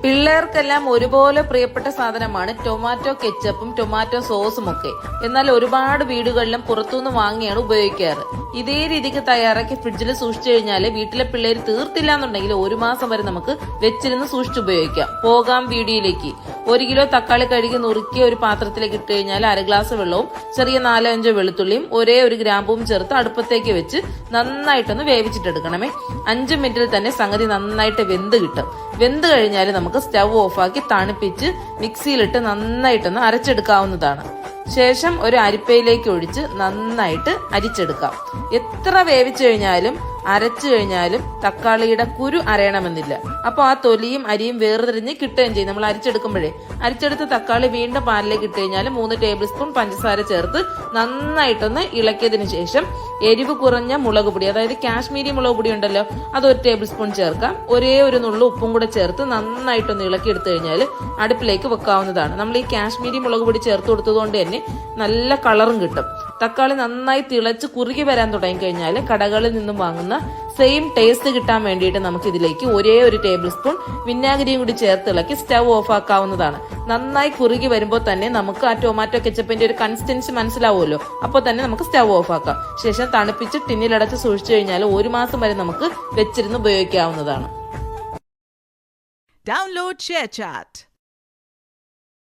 പിള്ളേർക്കെല്ലാം ഒരുപോലെ പ്രിയപ്പെട്ട സാധനമാണ് ടൊമാറ്റോ കെച്ചപ്പും ടൊമാറ്റോ സോസും ഒക്കെ. എന്നാൽ ഒരുപാട് വീടുകളിലും പുറത്തുനിന്ന് വാങ്ങിയാണ് ഉപയോഗിക്കാറ്. ഇതേ രീതിക്ക് തയ്യാറാക്കി ഫ്രിഡ്ജിൽ സൂക്ഷിച്ചു കഴിഞ്ഞാൽ വീട്ടിലെ പിള്ളേർ തീർത്തില്ല എന്നുണ്ടെങ്കിൽ 1 മാസം വരെ നമുക്ക് വെച്ചിരുന്ന് സൂക്ഷിച്ചുപയോഗിക്കാം. പോകാം വീഡിയോയിലേക്ക്. 1 കിലോ തക്കാളി കഴുകി നുറുക്കിയ ഒരു പാത്രത്തിലേക്ക് ഇട്ട് കഴിഞ്ഞാൽ 1/2 ഗ്ലാസ് വെള്ളവും ചെറിയ 4-5 വെളുത്തുള്ളിയും ഒരേ ഒരു ഗ്രാമ്പും ചേർത്ത് അടുപ്പത്തേക്ക് വെച്ച് നന്നായിട്ടൊന്ന് വേവിച്ചിട്ടെടുക്കണമേ. 5 മിനിറ്റിൽ തന്നെ സംഗതി നന്നായിട്ട് വെന്ത് കിട്ടും. വെന്ത് കഴിഞ്ഞാൽ നമുക്ക് സ്റ്റവ് ഓഫാക്കി തണുപ്പിച്ച് മിക്സിയിലിട്ട് നന്നായിട്ടൊന്ന് അരച്ചെടുക്കാവുന്നതാണ്. ശേഷം ഒരു അരിപ്പയിലേക്ക് ഒഴിച്ച് നന്നായിട്ട് അരിച്ചെടുക്കാം. എത്ര വേവിച്ചു കഴിഞ്ഞാലും അരച്ചു കഴിഞ്ഞാലും തക്കാളിയുടെ കുരു അരയണമെന്നില്ല. അപ്പോൾ ആ തൊലിയും അരിയും വേർതിരിഞ്ഞ് കിട്ടുകയും ചെയ്യും. നമ്മൾ അരിച്ചെടുത്ത തക്കാളി വീണ്ടും പാലിലേക്ക് ഇട്ട് കഴിഞ്ഞാൽ 3 ടേബിൾ സ്പൂൺ പഞ്ചസാര ചേർത്ത് നന്നായിട്ടൊന്ന് ഇളക്കിയതിനു ശേഷം എരിവ് കുറഞ്ഞ മുളക് പൊടി, അതായത് കാശ്മീരി മുളക് പൊടി ഉണ്ടല്ലോ, അത് 1 ടേബിൾ സ്പൂൺ ചേർക്കാം. ഒരേ ഒരു നുള്ളു ഉപ്പും കൂടെ ചേർത്ത് നന്നായിട്ടൊന്ന് ഇളക്കി എടുത്തു കഴിഞ്ഞാൽ അടുപ്പിലേക്ക് വെക്കാവുന്നതാണ്. നമ്മൾ ഈ കാശ്മീരി മുളക് പൊടി ചേർത്ത് കൊടുത്തതുകൊണ്ട് തന്നെ നല്ല കളറും കിട്ടും. തക്കാളി നന്നായി തിളച്ച് കുറുകി വരാൻ തുടങ്ങി കഴിഞ്ഞാൽ കടകളിൽ നിന്നും വാങ്ങുന്ന സെയിം ടേസ്റ്റ് കിട്ടാൻ വേണ്ടിയിട്ട് നമുക്ക് ഇതിലേക്ക് ഒരേ ഒരു ടേബിൾ സ്പൂൺ വിനാഗിരിയും കൂടി ചേർത്ത് ഇളക്കി സ്റ്റവ് ഓഫ് ആക്കാവുന്നതാണ്. നന്നായി കുറുകി വരുമ്പോൾ തന്നെ നമുക്ക് ആ ടൊമാറ്റോ കെച്ചപ്പിന്റെ ഒരു കൺസിസ്റ്റൻസി മനസ്സിലാവുമല്ലോ. അപ്പോൾ തന്നെ നമുക്ക് സ്റ്റവ് ഓഫ് ആക്കാം. ശേഷം തണുപ്പിച്ച് ടിന്നിലടച്ച് സൂക്ഷിച്ചു കഴിഞ്ഞാൽ 1 മാസം വരെ നമുക്ക് വെച്ചിരുന്ന് ഉപയോഗിക്കാവുന്നതാണ്. Download ShareChat.